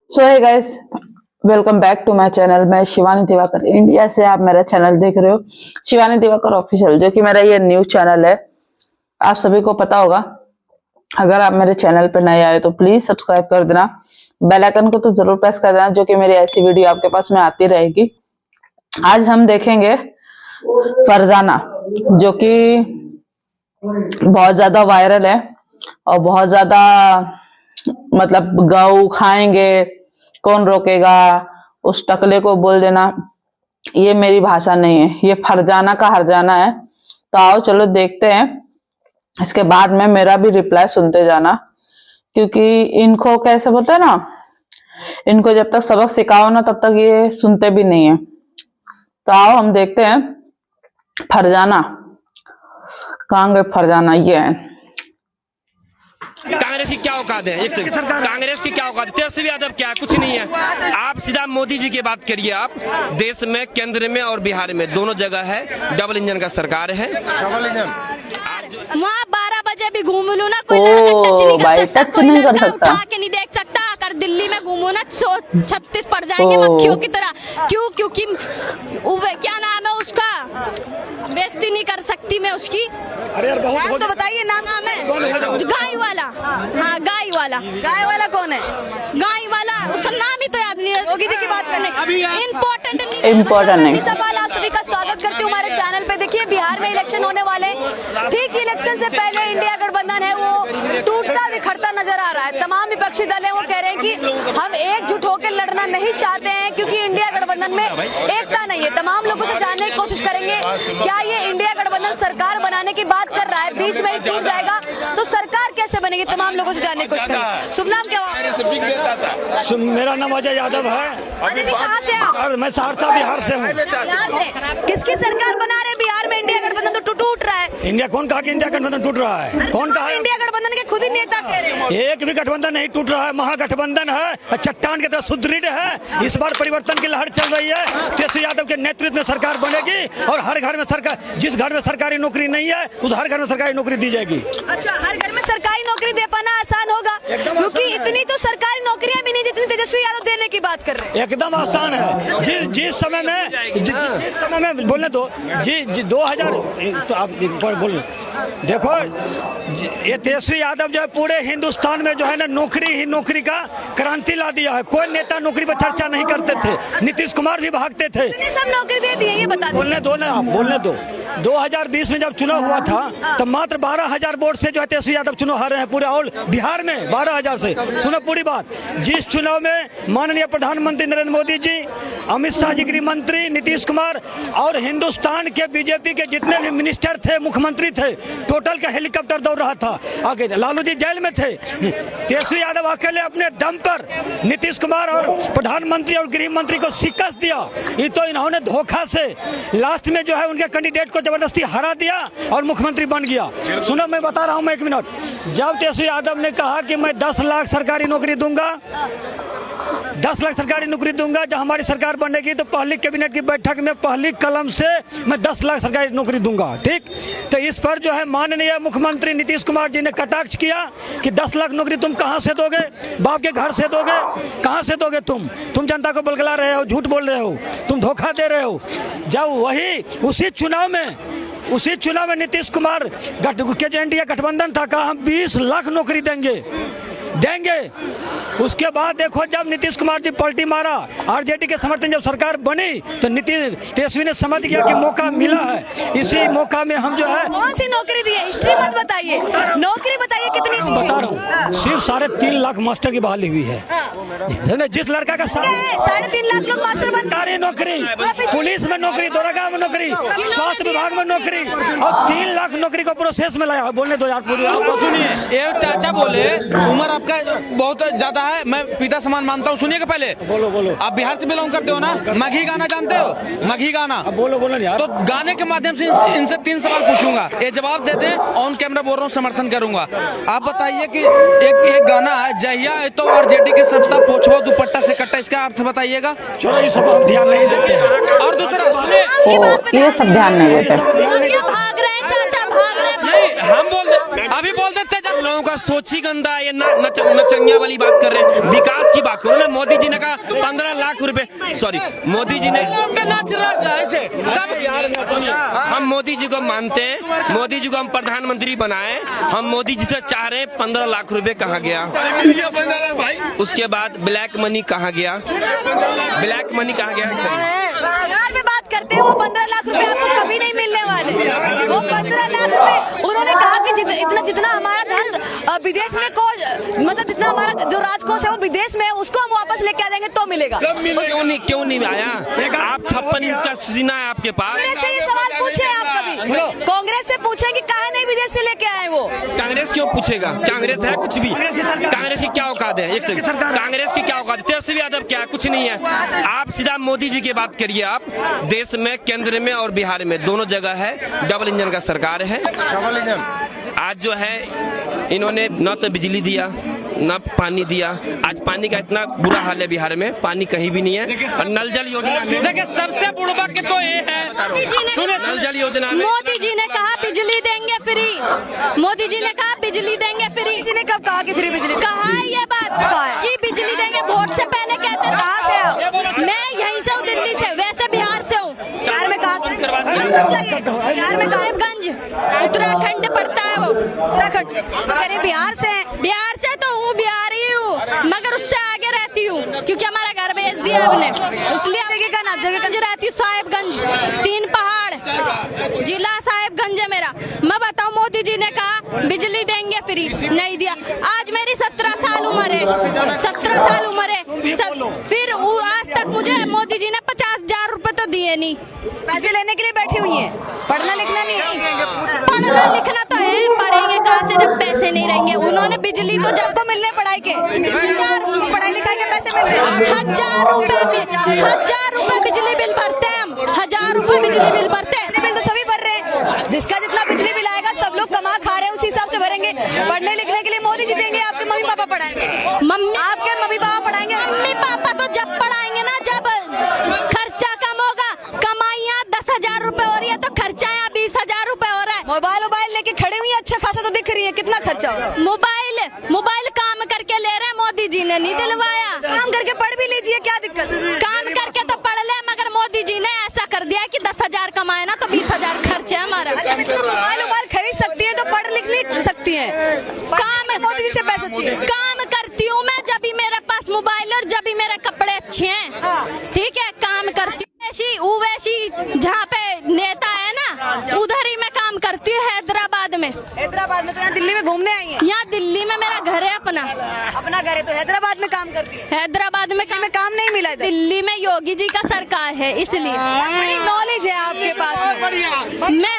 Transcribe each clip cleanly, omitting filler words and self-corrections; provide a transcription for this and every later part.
So hey guys, welcome back to my channel. मैं Shivani Diwakar, India से आप मेरा चैनल देख रहे हो, शिवानी दिवाकर ऑफिशियल, जो कि मेरा ये न्यू चैनल है। आप सभी को पता होगा। अगर आप मेरे चैनल पर नए आए तो प्लीज सब्सक्राइब कर देना, बेल आइकन को तो जरूर प्रेस कर देना, जो कि मेरी ऐसी वीडियो आपके पास में आती रहेगी। आज हम देखेंगे फरजाना, जो कि बहुत ज्यादा वायरल है और बहुत ज्यादा मतलब गौ खाएंगे, कौन रोकेगा, उस टकले को बोल देना। ये मेरी भाषा नहीं है, ये फरजाना का हरजाना है। तो आओ चलो देखते हैं, इसके बाद में मेरा भी रिप्लाई सुनते जाना, क्योंकि इनको कैसे बोलते हैं ना, इनको जब तक सबक सिखाओ ना तब तक ये सुनते भी नहीं है। तो आओ हम देखते हैं फरजाना। कहाँ गए फरजाना? ये है। कांग्रेस की क्या औकात है? एक सेकंड, कांग्रेस की क्या औकात है? तेजस्वी यादव क्या? कुछ नहीं है। आप सीधा मोदी जी की बात करिए। आप देश में, केंद्र में और बिहार में दोनों जगह है डबल इंजन का सरकार है। डबल इंजन वहाँ 12 बजे भी घूम लूँ ना, कोई लड़का टच नहीं कर सकता, टच नहीं कर सकता, उठा के नहीं देख सकता। अगर दिल्ली में घूमो ना 36 पड़ जाएंगे मक्खियों की तरह। क्यों? क्योंकि क्या नाम है उसका, बेइज्जती नहीं कर सकती मैं उसकी। अरे यार बहुत तो बताइए नाम है गाय वाला। हाँ गाय वाला। गाय वाला कौन है? गाय वाला, उसका नाम ही तो याद नहीं है। योगी जी की बात करने इम्पोर्टेंट नहीं। सवाल आप सभी का स्वागत करती हूँ हमारे चैनल पे। देखिए बिहार में इलेक्शन होने वाले, ठीक इलेक्शन से पहले इंडिया गठबंधन है वो टूटता बिखरता नजर आ रहा है। तमाम विपक्षी दल है वो कह रहे हैं कि हम एकजुट होकर लड़ना नहीं चाहते हैं, क्योंकि इंडिया गठबंधन में एकता नहीं है। तमाम लोगों से जानने की कोशिश करेंगे, क्या ये इंडिया गठबंधन सरकार बनाने की बात कर रहा है, बीच में ही टूट जाएगा तो सरकार कैसे बनेगी? तमाम लोगों से जानने की कोशिश करेंगे। शुभ नाम क्या हुआ? मेरा नाम अजय यादव है। कहाँ से आप? और मैं सहरसा बिहार से हूँ। किसकी सरकार बना रहे बिहार में? इंडिया गठबंधन तो टूट रहा है। इंडिया कौन कहा कि इंडिया गठबंधन टूट रहा है? कौन कहा? इंडिया गठबंधन के खुद ही नेता कह रहे हैं एक भी गठबंधन नहीं टूट रहा है, महागठबंधन है, चट्टान की तरह सुदृढ़ है। इस बार परिवर्तन की लहर चल रही है। तेजस्वी यादव के नेतृत्व में सरकार बनेगी और हर घर में सरकार, जिस घर में सरकारी नौकरी नहीं है उस हर घर में सरकारी नौकरी दी जाएगी। अच्छा, हर घर में सरकारी नौकरी दे पाना आसान होगा, क्योंकि इतनी तो सरकारी नौकरियां भी नहीं जितनी तेजस्वी यादव देने की बात कर रहे हैं। एकदम आसान है। जिस समय में बोलने दो जी 2000 तो आप बोल देखो, ये तेजस्वी यादव जो है पूरे हिंदुस्तान में जो है ना नौकरी ही नौकरी का क्रांति ला दिया है। कोई नेता नौकरी पर चर्चा नहीं करते थे, नीतीश कुमार भी भागते थे। सब नौकरी दे दी है, ये बता बोलने दो ना, आप बोलने दो। 2020 में जब चुनाव हुआ था तो मात्र 12,000 वोट से जो है तेजस्वी यादव चुनाव हारे हैं पूरे ऑल बिहार में 12,000 से। सुनो पूरी बात। जिस चुनाव में माननीय प्रधानमंत्री नरेंद्र मोदी जी, अमित शाह जी गृह मंत्री, नीतीश कुमार और हिंदुस्तान के बीजेपी के जितने भी मिनिस्टर थे, मुख्यमंत्री थे, टोटल का हेलीकॉप्टर दौड़ रहा था आगे। लालू जी जेल में थे, तेजस्वी यादव अकेले अपने दम पर नीतीश कुमार और प्रधानमंत्री और गृह मंत्री को शिकस्त दिया। ये तो इन्होंने धोखा से लास्ट में जो है उनके कैंडिडेट को जबरदस्ती हरा दिया और मुख्यमंत्री बन गया। सुनो मैं बता रहा हूं, मैं 1 मिनट। जब तेजस्वी यादव ने कहा कि मैं 10 लाख सरकारी नौकरी दूंगा, 10 लाख सरकारी नौकरी दूंगा, जब हमारी सरकार बनेगी तो पहली कैबिनेट की बैठक में पहली कलम से मैं 10 लाख सरकारी नौकरी दूंगा। ठीक, तो इस पर जो है माननीय मुख्यमंत्री नीतीश कुमार जी ने कटाक्ष किया कि 10 लाख नौकरी तुम कहां से दोगे? बाप के घर से दोगे? कहां से दोगे? तुम जनता को बलगला रहे हो, झूठ बोल रहे हो, तुम धोखा दे रहे हो। जब वही उसी चुनाव में नीतीश कुमार के जो इंडिया गठबंधन था, कहा हम 20 लाख नौकरी देंगे। उसके बाद देखो जब नीतीश कुमार जी पलटी मारा, आरजेडी के समर्थन जब सरकार बनी तो तेजस्वी ने समझ गया कि मौका मिला है। इसी मौका में हम जो है कौन सी नौकरी दी है? हिस्ट्री मत बताइए, नौकरी बताइए कितनी दी है? बता रहा हूँ, सिर्फ 3.5 लाख मास्टर की बहाली हुई है। जिस लड़का का 3.5 लाख लोग मास्टर सरकारी नौकरी, पुलिस में नौकरी, दरोगा में नौकरी, स्वास्थ्य विभाग में नौकरी और 3 लाख नौकरी को प्रोसेस में लाया। बोलने दो यार पूरी। सुनिए, ये चाचा बोले उम्र आपका बहुत ज्यादा है, मैं पिता समान मानता हूँ। सुनिएगा पहले। बोलो। आप बिहार से बिलोंग करते हो ना? मगही गाना जानते हो? मगही गाना। बोलो यार। तो गाने के माध्यम से इनसे 3 सवाल पूछूंगा, ये जवाब दे दें। ऑन कैमरा बोल रहा हूँ, समर्थन करूंगा। आप बताइए कि एक गाना है, जहिया तो आरजेडी के सत्ता पोछवा दुपट्टा से कट्टा, इसका अर्थ बताइएगा। चलो ये सब हम ध्यान नहीं देते हैं। और दूसरा ये सब ध्यान नहीं देते। भाग रहे हैं चाचा, भाग रहे हैं। नहीं, हम बोल दे, अभी बोल देते लोगों का सोच ही गंदा है। ये नचंगिया वाली बात कर रहे हैं, विकास की बात करो ना। मोदी जी ने कहा 15 लाख रुपए, सॉरी मोदी जी ने, हम मोदी जी को मानते हैं, मोदी जी को हम प्रधानमंत्री बनाए, हम मोदी जी से चाह रहे हैं 15 लाख रुपए कहाँ गया। उसके बाद ब्लैक मनी कहाँ गया, ब्लैक मनी कहाँ गया। बिहार में बात करते हैं, वो 15 लाख रुपए आपको कभी नहीं मिलने वाले। वो 15 लाख रुपए उन्होंने कहा कि जितना हमारा धन विदेश में मतलब जितना हमारा जो राजकोष है वो विदेश में है, उसको हम वापस लेके आ जाएंगे तो मिलेगा। क्यों नहीं आया? आप 56 इंच का सीना है आपके पास। कांग्रेस से ये सवाल पूछे आप कभी? कांग्रेस से पूछे कि काहे नहीं विदेश से लेके आए वो? कांग्रेस क्यों पूछेगा? कांग्रेस है कुछ भी? कांग्रेस की क्या औकात है? एक सेकंड, कांग्रेस की क्या औकात है? तेजस्वी यादव क्या है? कुछ नहीं है। आप सीधा मोदी जी की बात करिए। आप देश में, केंद्र में और बिहार में दोनों जगह है डबल इंजन का सरकार है। आज जो है इन्होंने न तो बिजली दिया न पानी दिया। आज पानी का इतना बुरा हाल है बिहार में, पानी कहीं भी नहीं है। और नल जल योजना में देखिए सबसे बुड़बक तो ये है, नल जल योजना में मोदी जी ने कहा बिजली देंगे फ्री। मोदी जी ने कहा बिजली देंगे फ्री। मोदी जी ने कब कहा कि फ्री बिजली? कहा है ये बात कहा है? कि बिजली देंगे। वोट से पहले कहते थे। कहाँ से आप? मैं यहीं से हूँ, दिल्ली से, वैसे बिहार से हूँ। बिहार में कहाँ से? बिहार में साहिबगंज उत्तराखंड पड़ता है वो। उत्तराखंड। अरे बिहार से हैं? बिहार से तो हूँ, बिहारी हूँ, मगर उससे आगे रहती हूँ क्योंकि हमारा घर भेज दिया हमने, इसलिए जगह रहती हूँ। साहिबगंज, 3 पहाड़ जिला साहिबगंज है मेरा। मैं बताऊँ, मोदी जी ने कहा बिजली देंगे फ्री, नहीं दिया। आज मेरी 17 साल उम्र है, 17 साल उम्र है। फिर आज तक मुझे मोदी जी ने 50,000 रुपए तो दिए नहीं। पैसे लेने के लिए बैठी हुई है, पढ़ना लिखना नहीं है। पढ़ना लिखना तो है, पढ़ेंगे कहाँ से जब पैसे नहीं रहेंगे। उन्होंने बिजली तो जब आपको मिलने पढ़ाई के पढ़ाई लिखाई के पैसे मिल रहे हैं। 1000 रुपए बिजली बिल भरते हैं हम। 1000 रुपए बिजली बिल भरते हैं। बिजली बिल तो सभी भर रहे हैं, जिसका जितना बिजली बिल आएगा सब लोग कमा खा रहे हैं, उसी हिसाब से भरेंगे। पढ़ने लिखने के लिए मोदी जी देंगे, आपके मम्मी पापा पढ़ाएंगे? मम्मी, आपके मम्मी पापा पढ़ाएंगे? मम्मी पापा तो जब पढ़ाएंगे ना, जब खर्चा कम होगा। कमाइयाँ 10,000 रुपए हो रही है तो खर्चा यहाँ 20,000 रुपए हो रहा है। मोबाइल लेके खड़े हुई है, अच्छा खासा तो दिख रही है। कितना खर्चा होगा? मोबाइल काम करके ले रहे हैं, मोदी जी ने नहीं दिलवाया। काम करके पढ़ भी लीजिए, क्या दिक्कत? काम करके तो पढ़ ले, मगर मोदी जी ने ऐसा कर दिया कि 10,000 कमाए ना तो 20,000 खर्च है हमारा। मोबाइल खरीद सकती है तो पढ़ लिख नहीं सकती है। काम मोदी जी से पैसे चाहिए। काम करती हूँ मैं जब भी मेरे पास मोबाइल और जब भी मेरे कपड़े अच्छे हैं। हाँ। ठीक है, काम करती हूँ। वैसी जहाँ पे नेता है ना, उधर ही मैं काम करती हूँ, हैदराबाद में। हैदराबाद में? तो यहाँ दिल्ली में घूमने आई है? यहाँ दिल्ली में मेरा घर है अपना घर है तो हैदराबाद में काम करती है? हैदराबाद में काम नहीं मिला इधर? दिल्ली में योगी जी का सरकार है, इसलिए बड़ी नॉलेज है आपके पास में। मैं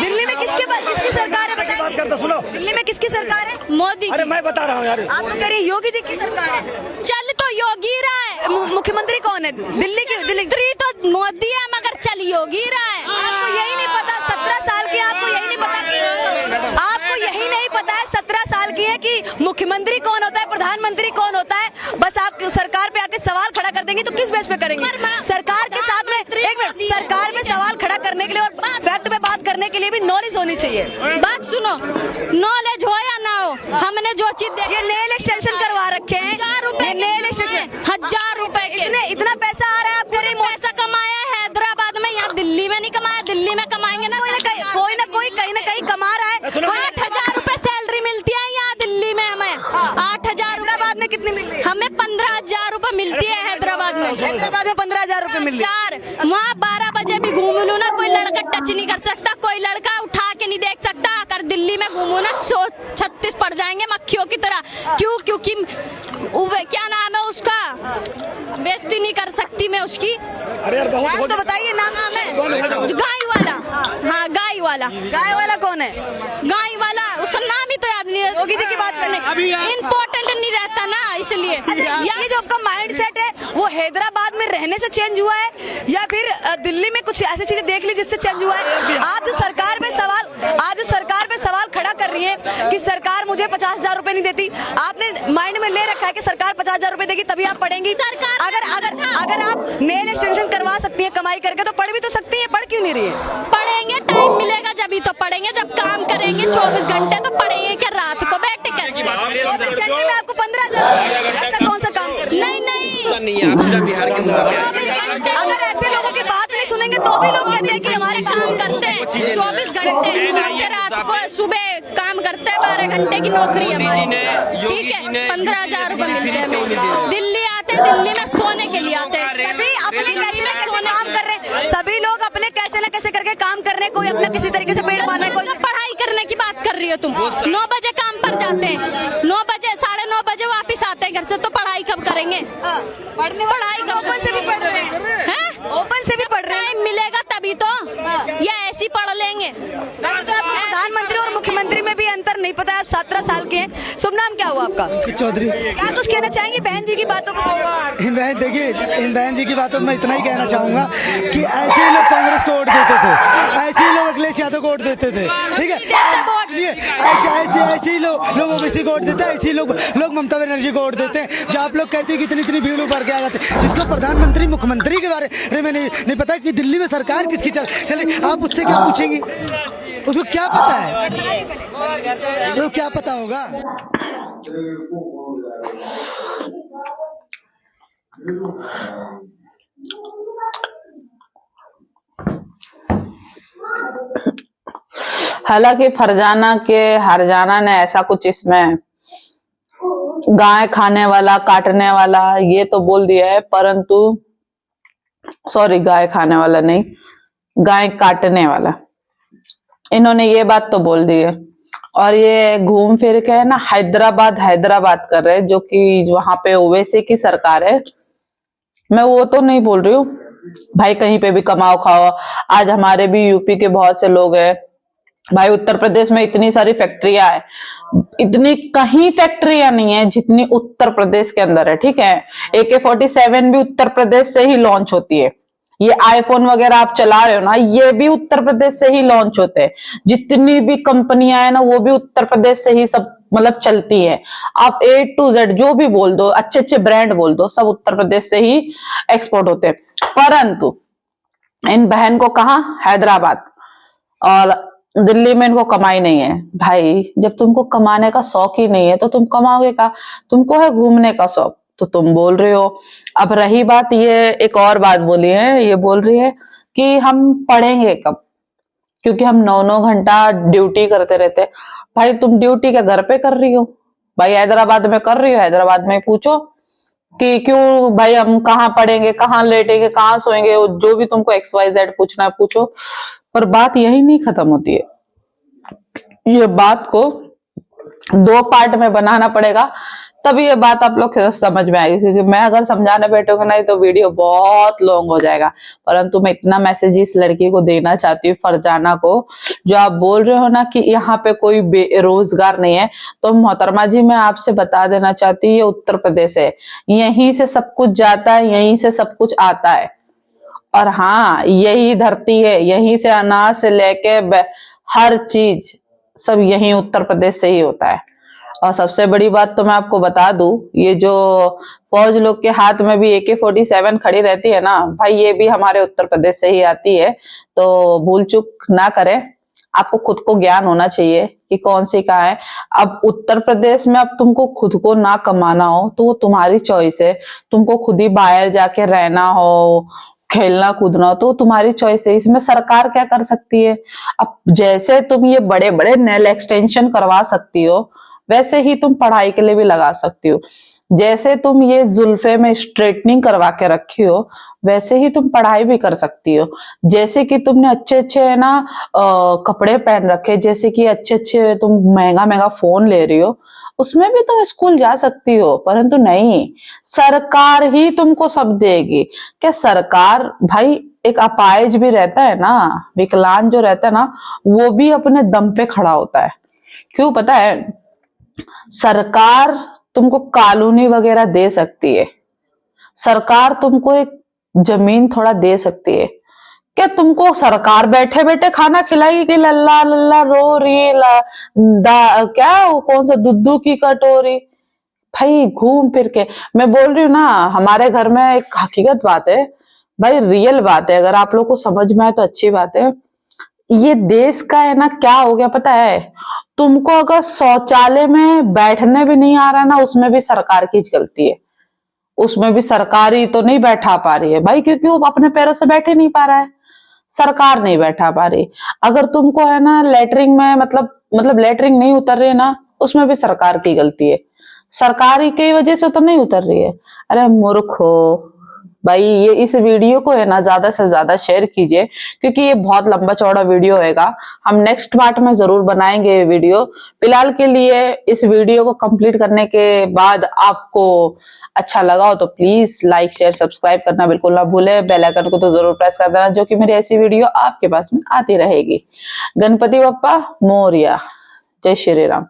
दिल्ली में किसकी सरकार है बताइए? बात करता सुनो। दिल्ली में किसकी सरकार है? मोदी अरे की। मैं बता रहा हूँ यार। आप तो कह रही योगी जी की सरकार है। चल तो योगी रहा है। मुख्यमंत्री कौन है दिल्ली की? मंत्री तो मोदी है, मगर चल योगी रहा है। आपको यही नहीं पता? 17 साल की आपको यही नहीं पता? आपको यही नहीं पता है 17 साल की है कि मुख्यमंत्री कौन होता है, प्रधानमंत्री कौन होता है? बस आप सरकार पे आके सवाल खड़ा कर देंगे तो किस बेस पे करेंगे? सरकार के साथ में एक मिनट, सरकार में सवाल खड़ा करने के लिए और फैक्ट पे बात करने के लिए भी नॉलेज होनी चाहिए। बात सुनो, नॉलेज हो या ना हो, हमने जो चीज देखी। ये नेल एक्सटेंशन करवा रखे हैं, 1000 रुपए ये नेल एक्सटेंशन 1000 रुपए के। इतना पैसा आ रहा है आपको? नहीं, पैसा कमाया है हैदराबाद में, यहाँ दिल्ली में नहीं कमाया। दिल्ली में कमाएंगे ना, कोई ना कोई कहीं ना कहीं कमा रहा है। 8,000 रुपए सैलरी मिलती है यहाँ दिल्ली में हमें। 8,000। हैदराबाद में कितनी मिल रही है? हमें 15,000 रुपए मिलती है हैदराबाद में। हैदराबाद में 15,000 रुपए मिल रही है। वहाँ 12 बजे भी घूम लूँ ना, कोई लड़का टच नहीं कर सकता, कोई लड़का उठा के नहीं देख सकता। अगर दिल्ली में घूमूं ना 36 पड़ जाएंगे मक्खियों की तरह। क्यों? क्योंकि क्या नाम है उसका, बेइज्जती नहीं कर सकती मैं उसकी। अरे यार बहुत नाम तो बताइए। नाम है गाय वाला। हाँ, गाय वाला। गाय वाला कौन है? गाय वाला, उसका नाम ही तो याद नहीं है। योगी जी की बात करने इम्पोर्टेंट नहीं रहता ना, इसलिए। ये जो आपका माइंड सेट है वो हैदराबाद में रहने से चेंज हुआ है या फिर दिल्ली में कुछ ऐसी चीजें देख ली जिससे चेंज हुआ है? आज जो सरकार पे सवाल खड़ा कर रही है कि सरकार मुझे 50,000 रुपए नहीं देती, आपने माइंड में ले रखा है कि सरकार 50,000 रुपए देगी तभी आप पढ़ेंगी। अगर आप नेल एक्सटेंशन करवा सकती है कमाई करके तो पढ़ भी तो सकती है, पढ़ क्यों नहीं रही है? पढ़ेंगे, टाइम मिलेगा जब ही तो पढ़ेंगे, जब काम करेंगे 24 घंटे तो पढ़ेंगे क्या रात को बैठ कर? 24 घंटे में आपको 15,000 ऐसा कौन सा काम कर? नहीं है, आप सीधा बिहार के मुद्दे पे आए। 24 घंटे अगर ऐसे लोगों की बात नहीं सुनेंगे तो भी लोग कहते हैं कि हमारे काम करते हैं 24 घंटे, सोते रात को, सुबह काम करते हैं, 12 घंटे की नौकरी है हमारी, ठीक है, 15,000 रुपए मिलते हैं हमें। दिल्ली आते हैं, दिल्ली में सोने के लिए आते हैं, सभी अपने कैसे न कैसे काम कर रहे हैं, सभी लोग अपने कैसे न कैसे करके काम कर रहे हैं, कोई अपना किसी तरीके से पेड़ पालना है, कोई पढ़ाई करने की बात कर रही हो तुम। 9 बजे काम पर जाते हैं, 9 बजे 9:30 बजे वापिस आते हैं घर से, तो पढ़ाई कब करेंगे? पढ़ाई कब? ओपन से भी पढ़ रहे हैं, ओपन से भी पढ़ रहे हैं, टाइम मिलेगा तभी तो, या ऐसी पढ़ लेंगे? वैसे तो आपको प्रधानमंत्री और मुख्यमंत्री में भी अंतर नहीं पता है, आप 17 साल के हैं। शुभ नाम क्या हुआ आपका? चौधरी। क्या कुछ कहना चाहेंगे बहन जी की बातों को? बहन देखिए, इन बहन जी की बातों में मैं इतना ही कहना चाहूंगा कि ऐसे ही लोग कांग्रेस को वोट देते थे, ऐसे ही लोग अखिलेश यादव को वोट देते थे, ठीक है, ऐसे ही लोग ओबीसी को वोट देते हैं, ऐसे ही लोग ममता बनर्जी को वोट देते हैं। जो आप लोग कहते हैं कि इतनी भीड़ उभर के आ जाते, जिसको प्रधानमंत्री मुख्यमंत्री के बारे में नहीं पता कि दिल्ली में सरकार किसकी चले, आप उससे क्या पूछेंगे? उसको क्या पता है? तो क्या पता होगा? हालांकि फरजाना के हरजाना ने ऐसा कुछ इसमें गाय खाने वाला काटने वाला ये तो बोल दिया है, परंतु सॉरी गाय खाने वाला नहीं, गाय काटने वाला, इन्होंने ये बात तो बोल दी है। और ये घूम फिर के है ना हैदराबाद कर रहे हैं, जो कि वहां पे ओवैसी की सरकार है। मैं वो तो नहीं बोल रही हूँ भाई, कहीं पे भी कमाओ खाओ। आज हमारे भी यूपी के बहुत से लोग हैं भाई, उत्तर प्रदेश में इतनी सारी फैक्ट्रियां है, इतनी कहीं फैक्ट्रियां नहीं है जितनी उत्तर प्रदेश के अंदर है, ठीक है। AK-47 भी उत्तर प्रदेश से ही लॉन्च होती है, ये आईफोन वगैरह आप चला रहे हो ना, ये भी उत्तर प्रदेश से ही लॉन्च होते हैं। जितनी भी कंपनियां है ना, वो भी उत्तर प्रदेश से ही सब मतलब चलती है। आप A to Z जो भी बोल दो, अच्छे अच्छे ब्रांड बोल दो, सब उत्तर प्रदेश से ही एक्सपोर्ट होते हैं। परंतु इन बहन को कहा हैदराबाद और दिल्ली में इनको कमाई नहीं है। भाई जब तुमको कमाने का शौक ही नहीं है तो तुम कमाओगे का? तुमको है घूमने का शौक, तो तुम बोल रहे हो। अब रही बात, ये एक और बात बोली है, ये बोल रही है कि हम पढ़ेंगे कब, क्योंकि हम 9-9 घंटा ड्यूटी करते रहते। भाई तुम ड्यूटी क्या घर पे कर रही हो? भाई हैदराबाद में कर रही हो, हैदराबाद में पूछो कि क्यों भाई हम कहाँ पढ़ेंगे, कहाँ लेटेंगे, कहाँ सोएंगे, जो भी तुमको XYZ पूछना है पूछो। पर बात यही नहीं खत्म होती है, ये बात को 2 पार्ट में बनाना पड़ेगा, तभी ये बात आप लोग समझ में आएगी। क्योंकि मैं अगर समझाने बैठूंगा नहीं तो वीडियो बहुत लॉन्ग हो जाएगा। परंतु मैं इतना मैसेज इस लड़की को देना चाहती हूँ, फरजाना को, जो आप बोल रहे हो ना कि यहाँ पे कोई बेरोजगार नहीं है, तो मोहतरमा जी मैं आपसे बता देना चाहती हूँ, ये उत्तर प्रदेश है, यहीं से सब कुछ जाता है, यहीं से सब कुछ आता है। और हाँ, यही धरती है, यहीं से अनाज से लेके हर चीज सब यही उत्तर प्रदेश से ही होता है। और सबसे बड़ी बात तो मैं आपको बता दूं, ये जो फौज लोग के हाथ में भी AK-47 खड़ी रहती है ना भाई, ये भी हमारे उत्तर प्रदेश से ही आती है। तो भूल चूक ना करें, आपको खुद को ज्ञान होना चाहिए कि कौन सी कहाँ है। अब उत्तर प्रदेश में अब तुमको खुद को ना कमाना हो तो वो तुम्हारी चॉइस है, तुमको खुद ही बाहर जाके रहना हो, खेलना कूदना हो तो तुम्हारी चॉइस है। इसमें सरकार क्या कर सकती है? अब जैसे तुम ये बड़े बड़े नेल एक्सटेंशन करवा सकती हो, वैसे ही तुम पढ़ाई के लिए भी लगा सकती हो। जैसे तुम ये जुल्फे में स्ट्रेटनिंग करवा के रखी हो, वैसे ही तुम पढ़ाई भी कर सकती हो। जैसे कि तुमने अच्छे अच्छे है ना कपड़े पहन रखे, जैसे कि अच्छे अच्छे तुम महंगा महंगा फोन ले रही हो, उसमें भी तुम स्कूल जा सकती हो। परंतु नहीं, सरकार ही तुमको सब देगी। क्या सरकार भाई, एक अपाहिज भी रहता है ना, विकलांग जो रहता है ना, वो भी अपने दम पे खड़ा होता है। क्यों पता है? सरकार तुमको कॉलोनी वगैरह दे सकती है, सरकार तुमको एक जमीन थोड़ा दे सकती है क्या? तुमको सरकार बैठे बैठे खाना खिलाएगी कि लल्ला लल्ला रो रही क्या वो कौन सा दूध की कटोरी? भाई घूम फिर के मैं बोल रही हूँ ना, हमारे घर में एक हकीकत बात है भाई, रियल बात है, अगर आप लोग को समझ में आए तो अच्छी बात है। ये देश का है ना क्या हो गया पता है? तुमको अगर शौचालय में बैठने भी नहीं आ रहा ना, उसमें भी सरकार की गलती है, उसमें भी सरकारी तो नहीं बैठा पा रही है भाई, क्योंकि वो अपने पैरों से बैठे नहीं पा रहा है, सरकार नहीं बैठा पा रही। अगर तुमको है ना लेटरिंग में मतलब लेटरिंग नहीं उतर रही है ना, उसमें भी सरकार की गलती है, सरकारी की वजह से तो नहीं उतर रही है। अरे मूर्खो भाई, ये इस वीडियो को है ना ज्यादा से ज्यादा शेयर कीजिए, क्योंकि ये बहुत लंबा चौड़ा वीडियो होगा। हम नेक्स्ट पार्ट में जरूर बनाएंगे ये वीडियो। फिलहाल के लिए इस वीडियो को कंप्लीट करने के बाद आपको अच्छा लगा हो तो प्लीज लाइक शेयर सब्सक्राइब करना बिल्कुल ना भूले, बेल आइकन को तो जरूर प्रेस कर देना, जो कि मेरी ऐसी वीडियो आपके पास में आती रहेगी। गणपति बप्पा मोरया, जय श्री राम।